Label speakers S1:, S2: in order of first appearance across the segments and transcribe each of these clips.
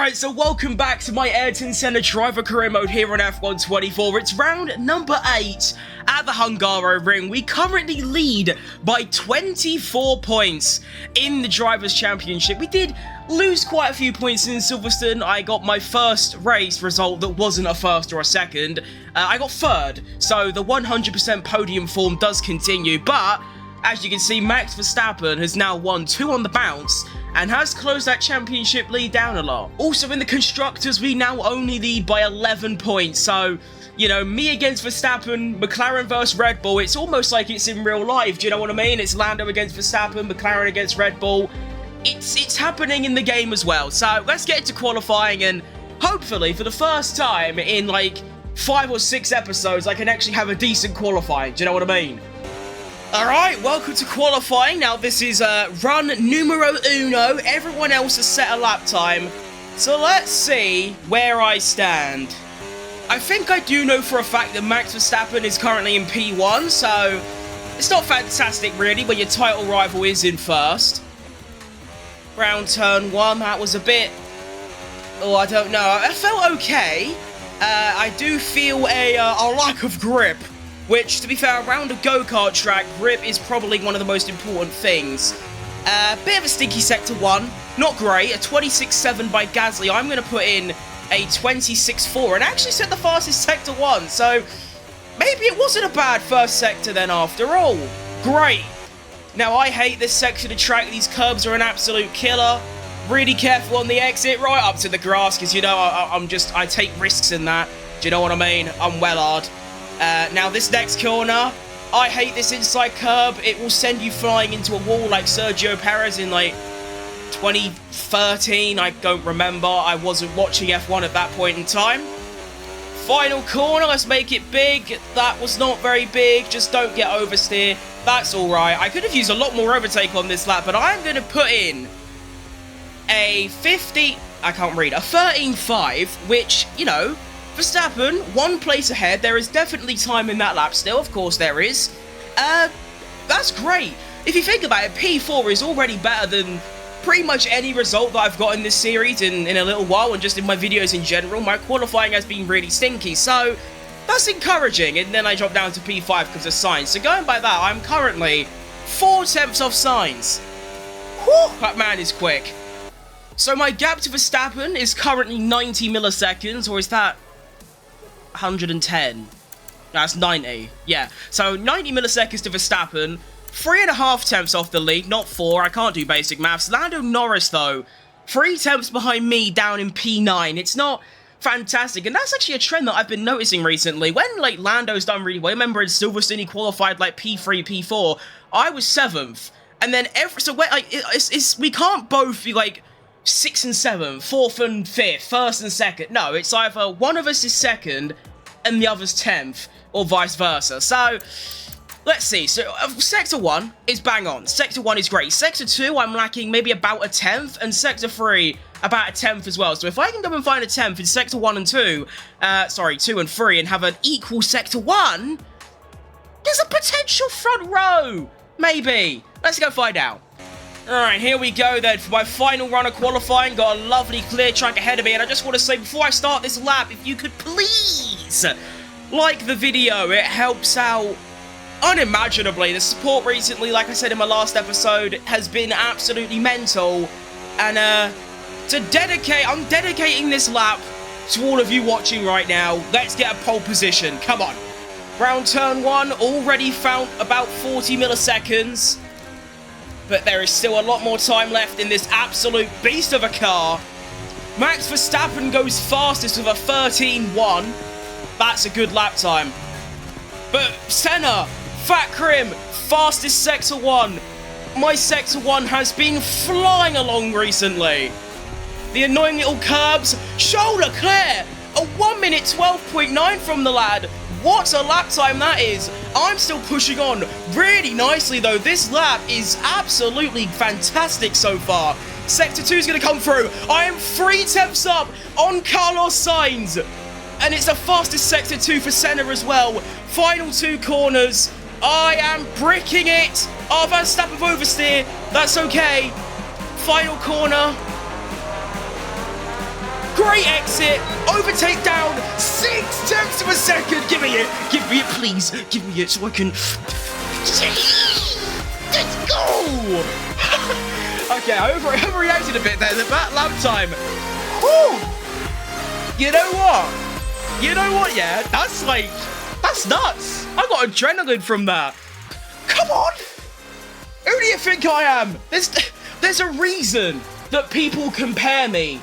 S1: Alright, so welcome back to my Ayrton Senna driver career mode here on F124. It's round number 8 at the Hungaroring. We currently lead by 24 points in the Drivers' Championship. We did lose quite a few points in Silverstone. I got my first race result that wasn't a first or a second. I got third, so the 100% podium form does continue, but as you can see, Max Verstappen has now won 2 on the bounce and has closed that championship lead down a lot. Also in the Constructors, we now only lead by 11 points, so, you know, me against Verstappen, McLaren versus Red Bull, it's almost like it's in real life, do you know what I mean? It's Lando against Verstappen, McLaren against Red Bull. It's happening in the game as well, so let's get into qualifying, and hopefully, for the first time in, like, 5 or 6 episodes, I can actually have a decent qualifying, do you know what I mean? Alright, welcome to qualifying. Now this is run numero uno. Everyone else has set a lap time. So let's see where I stand. I think I do know for a fact that Max Verstappen is currently in P1, so it's not fantastic really when your title rival is in first. Round turn 1, that was a bit... oh, I don't know. I felt okay. I do feel a lack of grip. Which, to be fair, around a go-kart track, grip is probably one of the most important things. Bit of a stinky Sector 1. Not great. A 26.7 by Gasly. I'm going to put in a 26.4 and actually set the fastest Sector 1. So, maybe it wasn't a bad first sector then after all. Great. Now, I hate this section of track. These curbs are an absolute killer. Really careful on the exit. Right up to the grass, because, you know, I take risks in that. Do you know what I mean? I'm well hard. Now this next corner, I hate this inside curb. It will send you flying into a wall like Sergio Perez in like 2013. I don't remember. I wasn't watching F1 at that point in time. Final corner, let's make it big. That was not very big. Just don't get oversteer. That's alright. I could have used a lot more overtake on this lap, but I'm going to put in a 13.5, which, you know, Verstappen, 1 place ahead. There is definitely time in that lap still. Of course there is. That's great. If you think about it, P4 is already better than pretty much any result that I've got in this series in a little while, and just in my videos in general. My qualifying has been really stinky, so that's encouraging. And then I drop down to P5 because of Sainz. So going by that, I'm currently 4 tenths off Sainz. Whew, that man is quick. So my gap to Verstappen is currently 90 milliseconds, or is that 110? That's 90. Yeah. So 90 milliseconds to Verstappen. 3.5 tenths off the lead, not 4. I can't do basic maths. Lando Norris, though, 3 tenths behind me down in P9. It's not fantastic. And that's actually a trend that I've been noticing recently. When, like, Lando's done really well, I remember in Silverstone he qualified, like, P3, P4. I was 7th. And then we can't both be, like, 6th and 7th, 4th and 5th, 1st and 2nd. No, it's either one of us is 2nd and the other's 10th, or vice versa. So, let's see. So, Sector 1 is bang on. Sector 1 is great. Sector 2, I'm lacking maybe about a 10th, and Sector 3, about a 10th as well. So, if I can go and find a 10th in Sector 1 and 2, 2 and 3, and have an equal Sector 1, there's a potential front row. Maybe. Let's go find out. Alright, here we go then for my final run of qualifying. Got a lovely clear track ahead of me, and I just want to say before I start this lap, if you could please like the video, it helps out unimaginably. The support recently, like I said in my last episode, has been absolutely mental, and I'm dedicating this lap to all of you watching right now. Let's get a pole position, come on. Round turn 1, already found about 40 milliseconds. But there is still a lot more time left in this absolute beast of a car. Max Verstappen goes fastest with a 13.1. That's a good lap time. But Senna, Fat Crim, fastest Sector 1. My Sector 1 has been flying along recently. The annoying little curbs, shoulder clear. A 1 minute 12.9 from the lad. What a lap time that is. I'm still pushing on really nicely though. This lap is absolutely fantastic so far. Sector 2 is going to come through. I am 3 tenths up on Carlos Sainz. And it's the fastest Sector 2 for Senna as well. Final 2 corners. I am bricking it. Oh, Verstappen oversteer. That's okay. Final corner. Great exit. Overtake down. 6 tenths of a second. Give me it. Give me it, please. Give me it so I can... Let's go. Okay, I overreacted a bit there. The back lap time. Whew. You know what? You know what, yeah? That's nuts. I got adrenaline from that. Come on. Who do you think I am? There's a reason that people compare me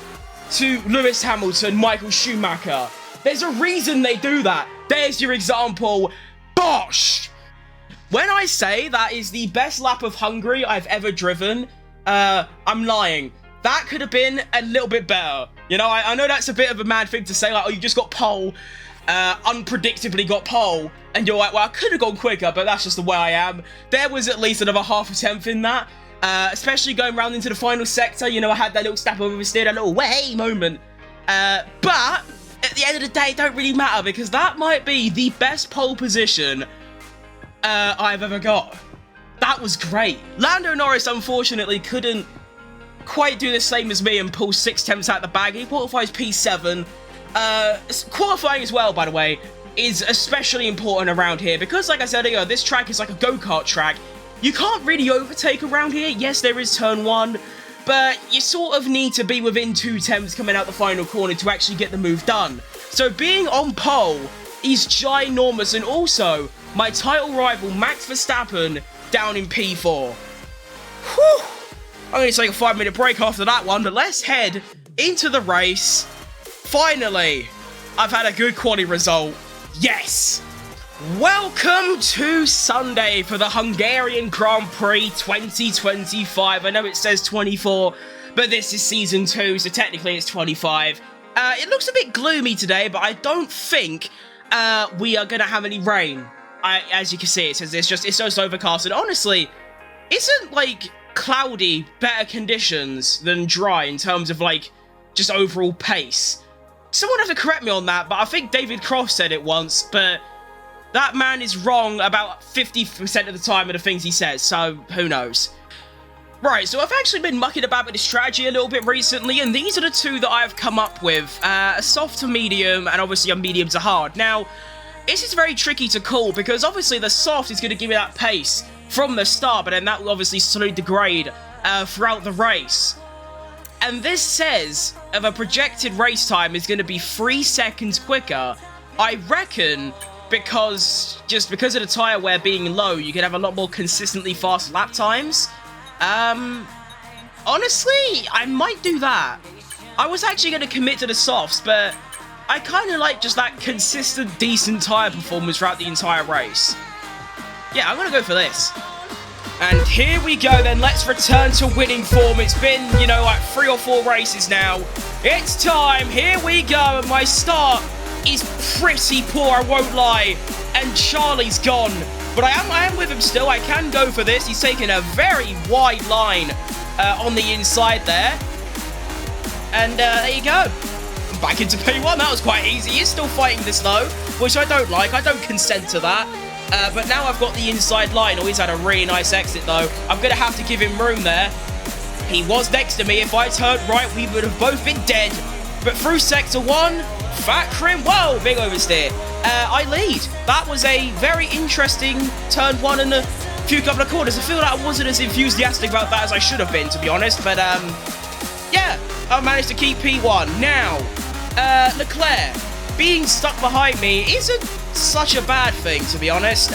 S1: to Lewis Hamilton, Michael Schumacher. There's a reason they do that. There's your example. Bosh! When I say that is the best lap of Hungary I've ever driven, I'm lying. That could have been a little bit better. You know, I know that's a bit of a mad thing to say, like, oh, you just got pole, unpredictably got pole, and you're like, well, I could have gone quicker, but that's just the way I am. There was at least another half a tenth in that. Especially going round into the final sector, you know, I had that little step oversteer, that little way moment. But at the end of the day, it don't really matter because that might be the best pole position I've ever got. That was great. Lando Norris, unfortunately, couldn't quite do the same as me and pull 6 tenths out the bag. He qualifies P7. Qualifying as well, by the way, is especially important around here because, like I said earlier, this track is like a go-kart track. You can't really overtake around here. Yes, there is turn 1, but you sort of need to be within 2 tenths coming out the final corner to actually get the move done. So being on pole is ginormous, and also my title rival Max Verstappen down in P4. Whew. I'm going to take a 5-minute break after that one, but let's head into the race. Finally, I've had a good quali result. Yes! Welcome to Sunday for the Hungarian Grand Prix 2025. I know it says 24, but this is Season 2, so technically it's 25. It looks a bit gloomy today, but I don't think we are going to have any rain. As you can see, it says it's just overcast, and honestly, isn't, like, cloudy better conditions than dry in terms of, like, just overall pace? Someone has to correct me on that, but I think David Croft said it once, but... that man is wrong about 50% of the time of the things he says, so who knows. Right, so I've actually been mucking about with the strategy a little bit recently, and these are the two that I've come up with. A soft to medium, and obviously a medium to hard. Now, this is very tricky to call, because obviously the soft is going to give you that pace from the start, but then that will obviously slowly degrade throughout the race. And this says, if a projected race time is going to be 3 seconds quicker, I reckon... because of the tyre wear being low, you can have a lot more consistently fast lap times. Honestly, I might do that. I was actually going to commit to the softs, but I kind of like just that consistent, decent tyre performance throughout the entire race. Yeah, I'm going to go for this. And here we go then, let's return to winning form. It's been, you know, like 3 or 4 races now. It's time, here we go, and my start is pretty poor, I won't lie, and Charlie's gone. But I am with him still. I can go for this. He's taking a very wide line on the inside there. And there you go. Back into P1. That was quite easy. He is still fighting this low, which I don't like. I don't consent to that. But now I've got the inside line. Oh, he's had a really nice exit, though. I'm going to have to give him room there. He was next to me. If I turned right, we would have both been dead. But through Sector 1... fat crim, whoa, big oversteer. I lead. That was a very interesting turn 1 and a few couple of corners. I feel like I wasn't as enthusiastic about that as I should have been, to be honest. But, yeah, I managed to keep P1. Now, Leclerc being stuck behind me isn't such a bad thing, to be honest.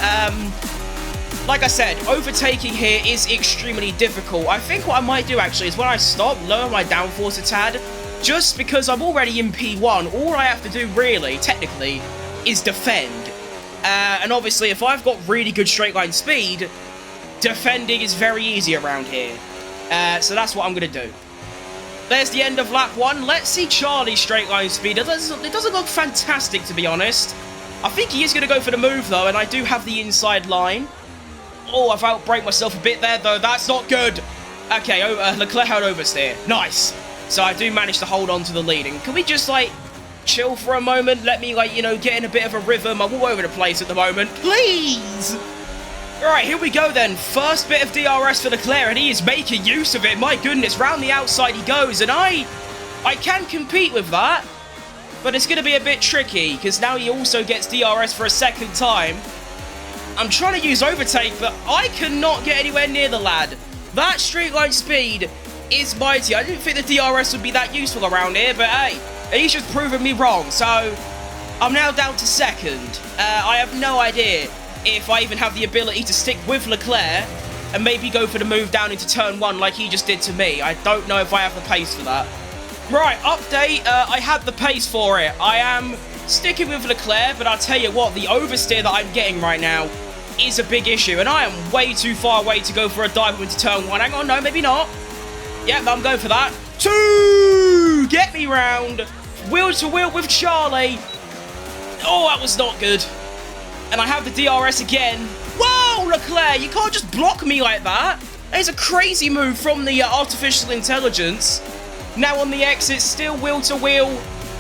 S1: Like I said, overtaking here is extremely difficult. I think what I might do, actually, is when I stop, lower my downforce a tad. Just because I'm already in P1, all I have to do really, technically, is defend. And obviously, if I've got really good straight line speed, defending is very easy around here. So that's what I'm going to do. There's the end of lap 1. Let's see Charlie's straight line speed. It doesn't look fantastic, to be honest. I think he is going to go for the move, though, and I do have the inside line. Oh, I've outbraked myself a bit there, though. That's not good. Okay, Leclerc had oversteer. Nice. So I do manage to hold on to the lead. And can we just, like, chill for a moment? Let me, like, you know, get in a bit of a rhythm. I'm all over the place at the moment. Please! Alright, here we go then. First bit of DRS for Leclerc, and he is making use of it. My goodness, round the outside he goes. And I I can compete with that, but it's going to be a bit tricky, because now he also gets DRS for a second time. I'm trying to use overtake, but I cannot get anywhere near the lad. That straight line speed is mighty. I didn't think the DRS would be that useful around here, but hey, he's just proven me wrong. So I'm now down to second. I have no idea if I even have the ability to stick with Leclerc and maybe go for the move down into turn 1 like he just did to me. I don't know if I have the pace for that. Right, update. I had the pace for it. I am sticking with Leclerc, but I'll tell you what, the oversteer that I'm getting right now is a big issue, and I am way too far away to go for a dive into turn 1. Hang on, no, maybe not. Yep, I'm going for that. 2! Get me round. Wheel to wheel with Charlie. Oh, that was not good. And I have the DRS again. Whoa, Leclerc, you can't just block me like that. It's a crazy move from the artificial intelligence. Now on the exit, still wheel to wheel.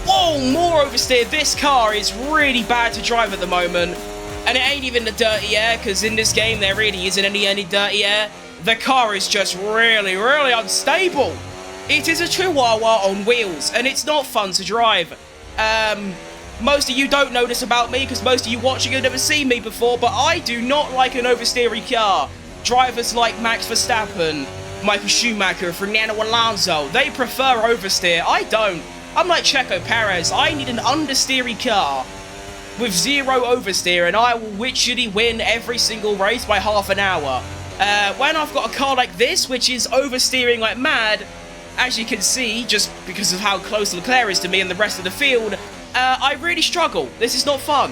S1: Whoa, more oversteer. This car is really bad to drive at the moment. And it ain't even the dirty air, because in this game there really isn't any dirty air. The car is just really, really unstable. It is a Chihuahua on wheels, and it's not fun to drive. Most of you don't know this about me, because most of you watching have never seen me before, but I do not like an oversteery car. Drivers like Max Verstappen, Michael Schumacher, Fernando Alonso, they prefer oversteer. I don't. I'm like Checo Perez. I need an understeery car with 0 oversteer, and I will literally win every single race by half an hour. When I've got a car like this, which is oversteering like mad, as you can see, just because of how close Leclerc is to me and the rest of the field, I really struggle. This is not fun.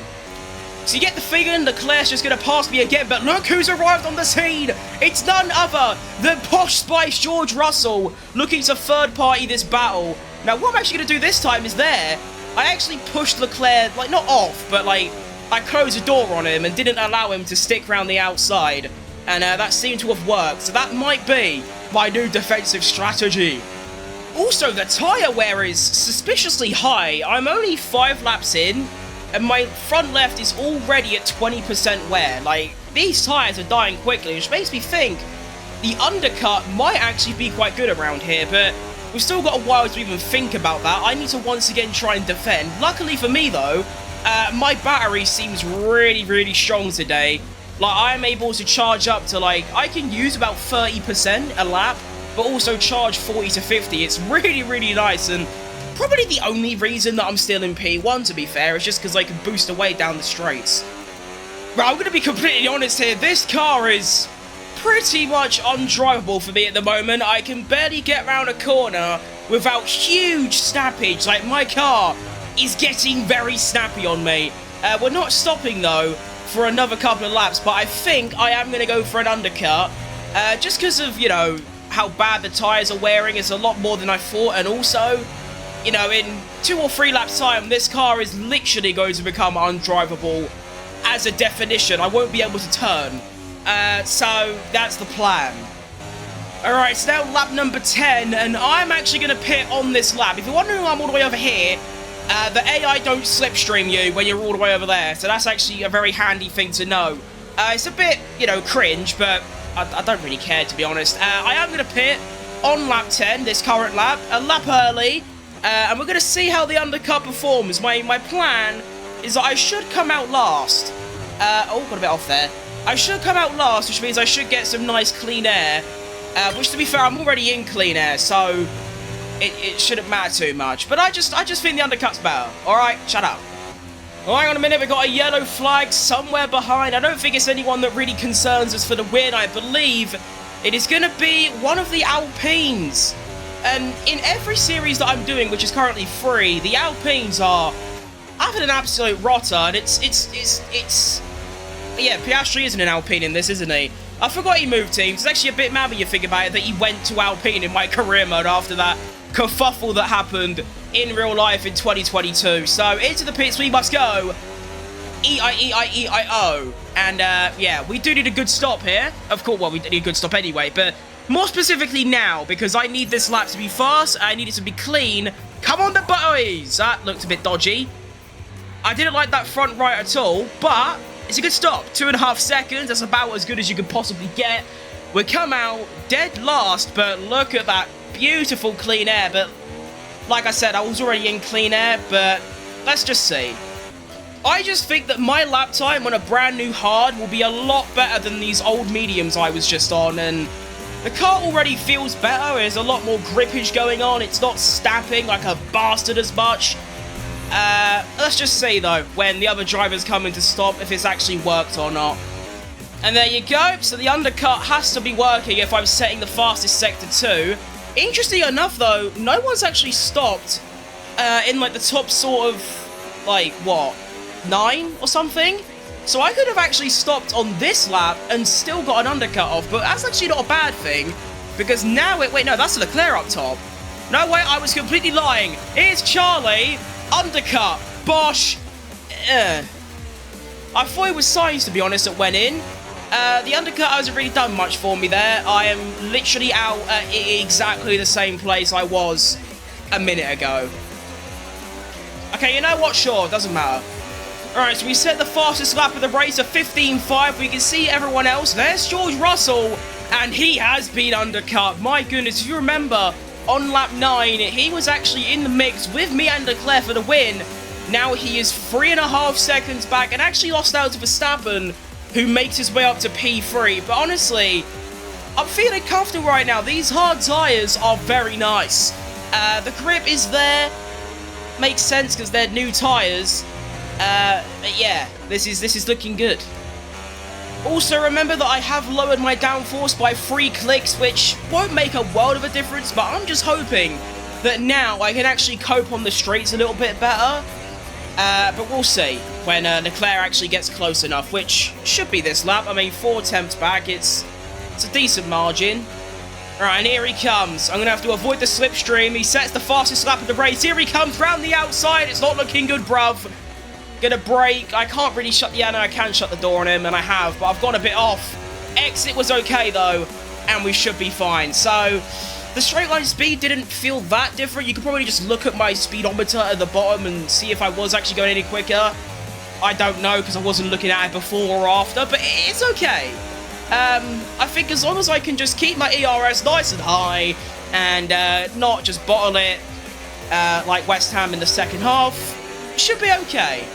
S1: So you get the feeling Leclerc's just going to pass me again, but look who's arrived on the scene! It's none other than Posh Spice George Russell, looking to third-party this battle. Now, what I'm actually going to do this time is I actually pushed Leclerc, like, not off, but, like, I closed the door on him and didn't allow him to stick around the outside. And that seemed to have worked, so that might be my new defensive strategy. Also, the tyre wear is suspiciously high. I'm only 5 laps in, and my front left is already at 20% wear. Like, these tyres are dying quickly, which makes me think the undercut might actually be quite good around here, but we've still got a while to even think about that. I need to once again try and defend. Luckily for me, though, my battery seems really, really strong today. Like, I'm able to charge up to, like, I can use about 30% a lap, but also charge 40 to 50. It's really, really nice, and probably the only reason that I'm still in P1, to be fair, is just because I can boost away down the straights. But I'm going to be completely honest here, this car is pretty much undrivable for me at the moment. I can barely get around a corner without huge snappage. Like, my car is getting very snappy on me. We're not stopping, though, for another couple of laps, but I think I am going to go for an undercut. Just because of, you know, how bad the tyres are wearing. It's a lot more than I thought, and also, you know, in 2 or 3 laps time, this car is literally going to become undrivable as a definition. I won't be able to turn. So that's the plan. Alright, so now lap number 10, and I'm actually going to pit on this lap. If you're wondering why I'm all the way over here, the AI don't slipstream you when you're all the way over there, so that's actually a very handy thing to know. It's a bit, you know, cringe, but I don't really care, to be honest. I am going to pit on lap 10, this current lap, a lap early, and we're going to see how the undercut performs. My plan is that I should come out last. Oh, got a bit off there. I should come out last, which means I should get some nice clean air, which, to be fair, I'm already in clean air, so it shouldn't matter too much. But I just think the undercut's better. Alright, shut up. Oh, hang on a minute, we've got a yellow flag somewhere behind. I don't think it's anyone that really concerns us for the win. I believe it is going to be one of the Alpines. And in every series that I'm doing, which is currently 3, the Alpines are having an absolute rotter. And it's yeah, Piastri isn't an Alpine in this, isn't he? I forgot he moved teams. It's actually a bit mad when you think about it that he went to Alpine in my career mode after that kerfuffle that happened in real life in 2022. So into the pits we must go. E-I-E-I-E-I-O. And yeah, we do need a good stop here. Of course, well, we need a good stop anyway, but more specifically now, because I need this lap to be fast, I need it to be clean. Come on, the boys! That looked a bit dodgy. I didn't like that front right at all, but it's a good stop. 2.5 seconds, that's about as good as you could possibly get. We come out dead last, but look at that beautiful clean air. But Like I said, I was already in clean air, but let's just see. I just think that my lap time on a brand new hard will be a lot better than these old mediums I was just on, and the car already feels better. There's a lot more grippage going on. It's not stamping like a bastard as much. Let's just see, though, when the other drivers come in to stop, if it's actually worked or not. And there you go. So the undercut has to be working if I'm setting the fastest sector 2. Interesting enough, though, no one's actually stopped in, like, the top sort of, like, what, 9 or something? So I could have actually stopped on this lap and still got an undercut off, but that's actually not a bad thing, because now wait, no, that's Leclerc up top. No, wait, I was completely lying. Here's Charlie, undercut, Bosch. I thought it was Sainz, to be honest, that went in. The undercut hasn't really done much for me there. I am literally out at exactly the same place I was a minute ago. Okay, you know what? Sure, doesn't matter. Alright, so we set the fastest lap of the race of 15.5. We can see everyone else. There's George Russell, and he has been undercut. My goodness, if you remember, on lap 9, he was actually in the mix with me and Leclerc for the win. Now he is 3.5 seconds back and actually lost out to Verstappen, who makes his way up to P3. But honestly, I'm feeling comfortable right now. These hard tyres are very nice. The grip is there. Makes sense because they're new tyres. But yeah, this is looking good. Also, remember that I have lowered my downforce by 3 clicks, which won't make a world of a difference, but I'm just hoping that now I can actually cope on the straights a little bit better. But we'll see when Leclerc actually gets close enough, which should be this lap. I mean, 4 attempts back, it's a decent margin. Alright, and here he comes. I'm going to have to avoid the slipstream. He sets the fastest lap of the race. Here he comes round the outside. It's not looking good, bruv. Gonna brake. I can't really shut... Yeah, no, I can shut the door on him, and I have, but I've gone a bit off. Exit was okay, though, and we should be fine. So, the straight line speed didn't feel that different. You could probably just look at my speedometer at the bottom and see if I was actually going any quicker. I don't know, because I wasn't looking at it before or after, but it's okay. I think as long as I can just keep my ERS nice and high and not just bottle it like West Ham in the second half, it should be okay.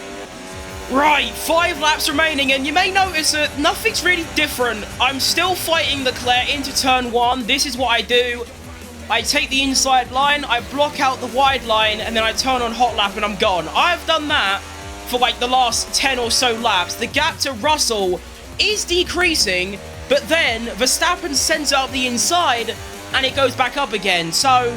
S1: Right, 5 laps remaining, and you may notice that nothing's really different. I'm still fighting Leclerc into turn 1. This is what I do. I take the inside line, I block out the wide line, and then I turn on hot lap and I'm gone. I've done that for like the last 10 or so laps. The gap to Russell is decreasing, but then Verstappen sends it up the inside and it goes back up again. So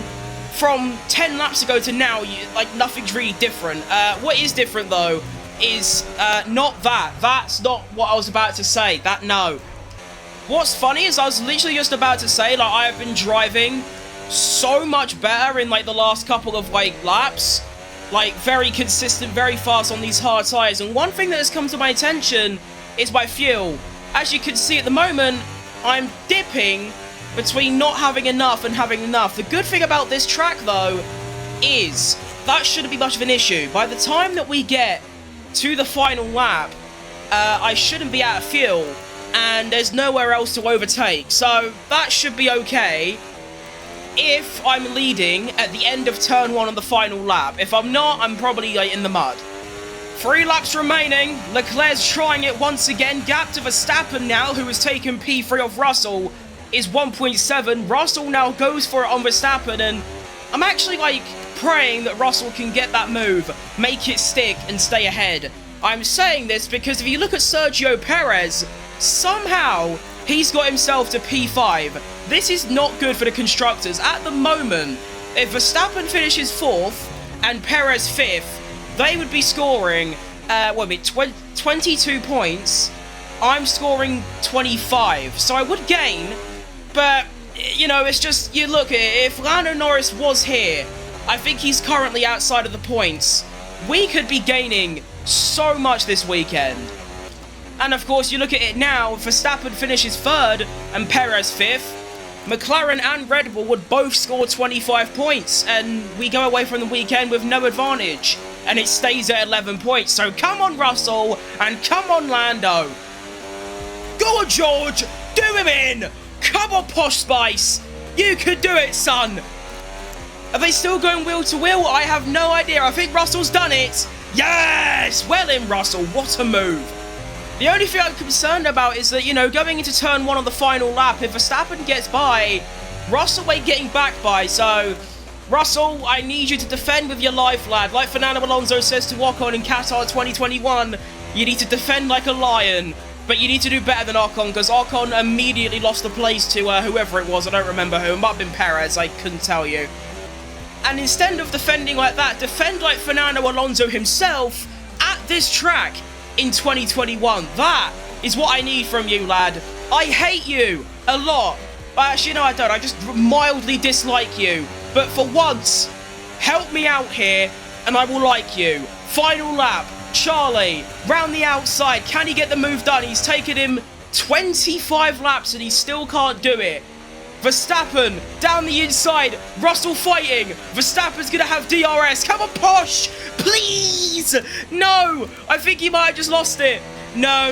S1: from 10 laps ago to now, like nothing's really different. What is different though is not that. That's not what I was about to say. No. What's funny is I was literally just about to say, like, I have been driving so much better in like the last couple of like laps. Like, very consistent, very fast on these hard tyres. And one thing that has come to my attention is my fuel. As you can see at the moment, I'm dipping between not having enough and having enough. The good thing about this track, though, is that shouldn't be much of an issue. By the time that we get to the final lap, I shouldn't be out of fuel, and there's nowhere else to overtake. So that should be okay if I'm leading at the end of turn 1 on the final lap. If I'm not, I'm probably like, in the mud. 3 laps remaining. Leclerc's trying it once again. Gap to Verstappen now, who has taken P3 off Russell, is 1.7. Russell now goes for it on Verstappen, and I'm actually like praying that Russell can get that move, make it stick, and stay ahead. I'm saying this because if you look at Sergio Perez, somehow he's got himself to P5. This is not good for the constructors. At the moment, if Verstappen finishes 4th and Perez 5th, they would be scoring, 22 points. I'm scoring 25, so I would gain, but, you know, it's just, you look at it, if Lando Norris was here, I think he's currently outside of the points. We could be gaining so much this weekend. And of course, you look at it now, Verstappen finishes 3rd and Perez 5th. McLaren and Red Bull would both score 25 points, and we go away from the weekend with no advantage, and it stays at 11 points. So come on, Russell, and come on, Lando. Go on, George, do him in. Come on, Posh Spice, you could do it, son. Are they still going wheel to wheel? I have no idea. I think Russell's done it. Yes! Well in, Russell. What a move. The only thing I'm concerned about is that, you know, going into turn 1 on the final lap, if Verstappen gets by, Russell ain't getting back by. So, Russell, I need you to defend with your life, lad. Like Fernando Alonso says to Ocon in Qatar 2021, you need to defend like a lion. But you need to do better than Ocon, because Ocon immediately lost the place to whoever it was. I don't remember who. It might have been Perez. I couldn't tell you. And instead of defending like that, defend like Fernando Alonso himself at this track in 2021. That is what I need from you, lad. I hate you a lot. Actually, no, I don't. I just mildly dislike you. But for once, help me out here, and I will like you. Final lap. Charlie, round the outside. Can he get the move done? He's taken him 25 laps, and he still can't do it. Verstappen, down the inside, Russell fighting, Verstappen's gonna have DRS, come on Posh, please, no, I think he might have just lost it, no,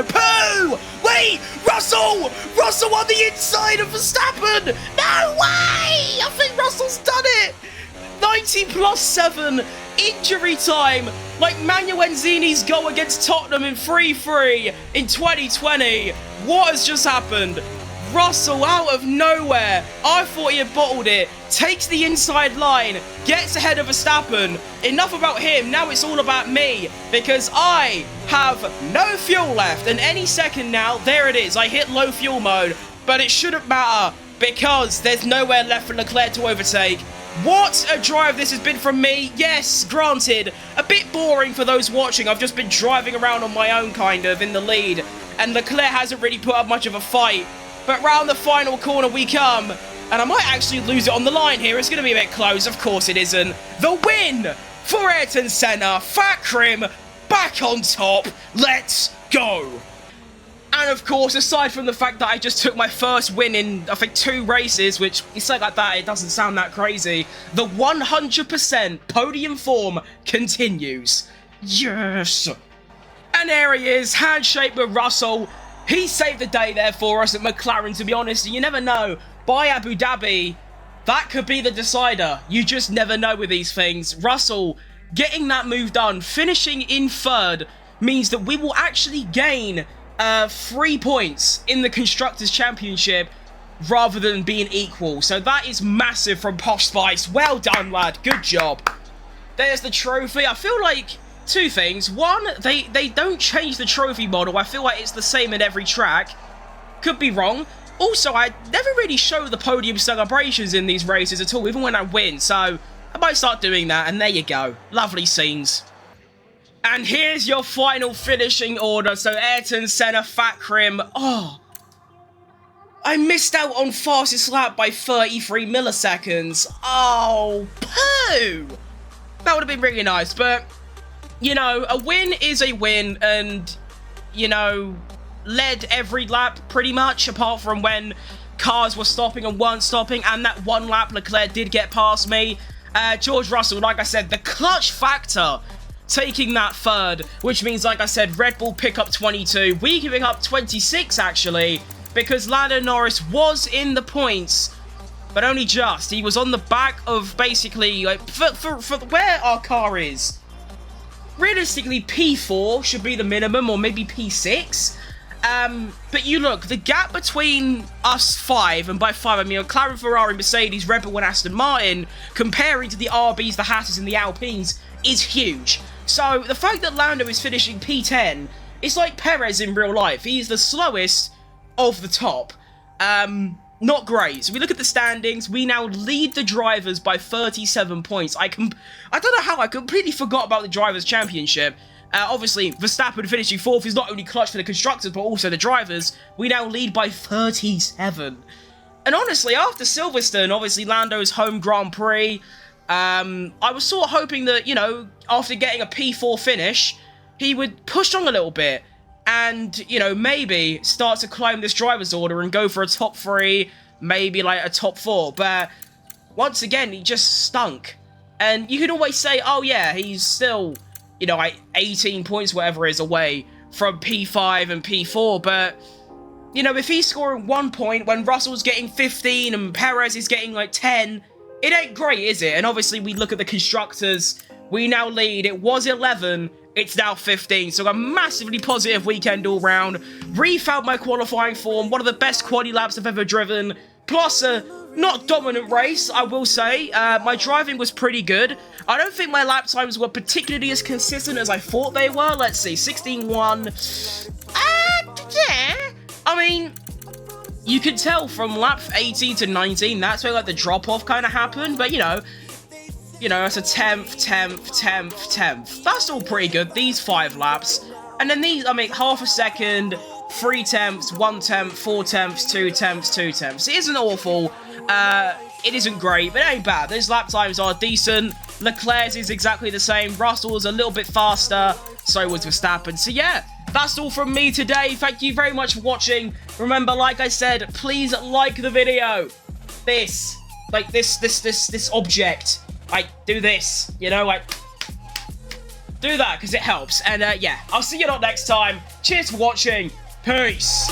S1: poo, wait, Russell on the inside of Verstappen, no way, I think Russell's done it, 90+7, injury time, like Manu Enzini's goal against Tottenham in 3-3 in 2020. What has just happened? Russell out of nowhere, I thought he had bottled it, takes the inside line, gets ahead of Verstappen. Enough about him, now it's all about me, because I have no fuel left, and any second now, there it is, I hit low fuel mode, but it shouldn't matter, because there's nowhere left for Leclerc to overtake. What a drive this has been from me. Yes, granted, a bit boring for those watching. I've just been driving around on my own, kind of, in the lead. And Leclerc hasn't really put up much of a fight. But round the final corner we come. And I might actually lose it on the line here. It's going to be a bit close. Of course it isn't. The win for Ayrton Senna. Fat Crim back on top. Let's go. And of course, aside from the fact that I just took my first win in, I think, 2 races, which, you say like that, it doesn't sound that crazy, the 100% podium form continues. Yes! And there he is, handshake with Russell. He saved the day there for us at McLaren, to be honest. You never know. By Abu Dhabi, that could be the decider. You just never know with these things. Russell getting that move done, finishing in 3rd, means that we will actually gain 3 points in the Constructors' Championship rather than being equal. So that is massive from Posh Spice. Well done, lad. Good job. There's the trophy. I feel like 2 things. One, they don't change the trophy model. I feel like it's the same in every track. Could be wrong. Also, I never really show the podium celebrations in these races at all, even when I win. So I might start doing that, and there you go. Lovely scenes. And here's your final finishing order. So Ayrton, Senna, Fat Crim. Oh, I missed out on fastest lap by 33 milliseconds. Oh, poo. That would have been really nice. But, you know, a win is a win. And, you know, led every lap pretty much, apart from when cars were stopping and weren't stopping. And that 1 lap Leclerc did get past me. George Russell, like I said, the clutch factor taking that 3rd, which means, like I said, Red Bull pick up 22. We giving up 26, actually, because Lando Norris was in the points, but only just. He was on the back of, basically, like, for where our car is. Realistically, P4 should be the minimum, or maybe P6. But you look, the gap between us 5, and by 5 I mean McLaren, Ferrari, Mercedes, Red Bull and Aston Martin, comparing to the RBs, the Hatters and the Alpines, is huge. So, the fact that Lando is finishing P10 is like Perez in real life. He's the slowest of the top. Not great. So, we look at the standings. We now lead the drivers by 37 points. I don't know how, I completely forgot about the Drivers' Championship. Obviously, Verstappen finishing 4th is not only clutch for the constructors, but also the drivers. We now lead by 37. And honestly, after Silverstone, obviously Lando's home Grand Prix, I was sort of hoping that, you know, after getting a P4 finish, he would push on a little bit and, you know, maybe start to climb this driver's order and go for a top 3, maybe like a top 4. But once again, he just stunk. And you can always say, oh yeah, he's still, you know, like 18 points, whatever it is, away from P5 and P4. But, you know, if he's scoring 1 point when Russell's getting 15 and Perez is getting like 10, it ain't great, is it? And obviously we look at the constructors, we now lead. It was 11, it's now 15. So a massively positive weekend all round. Refound my qualifying form, one of the best quali laps I've ever driven. Plus a not dominant race, I will say. My driving was pretty good. I don't think my lap times were particularly as consistent as I thought they were. Let's see, 16.1. Yeah. I mean, you could tell from lap 18 to 19, that's where like the drop-off kind of happened. But, you know, it's a 10th, 10th, 10th, 10th. That's all pretty good, these 5 laps. And then these, I mean, half a second, 3 tenths, 1 tenth, 4 tenths, 2 tenths, 2 tenths. It isn't awful. It isn't great, but it ain't bad. Those lap times are decent. Leclerc's is exactly the same. Russell's a little bit faster. So was Verstappen. So yeah, that's all from me today. Thank you very much for watching. Remember, like I said, please like the video. This object. Like, do this. You know, like, do that because it helps. And yeah, I'll see you lot next time. Cheers for watching. Peace.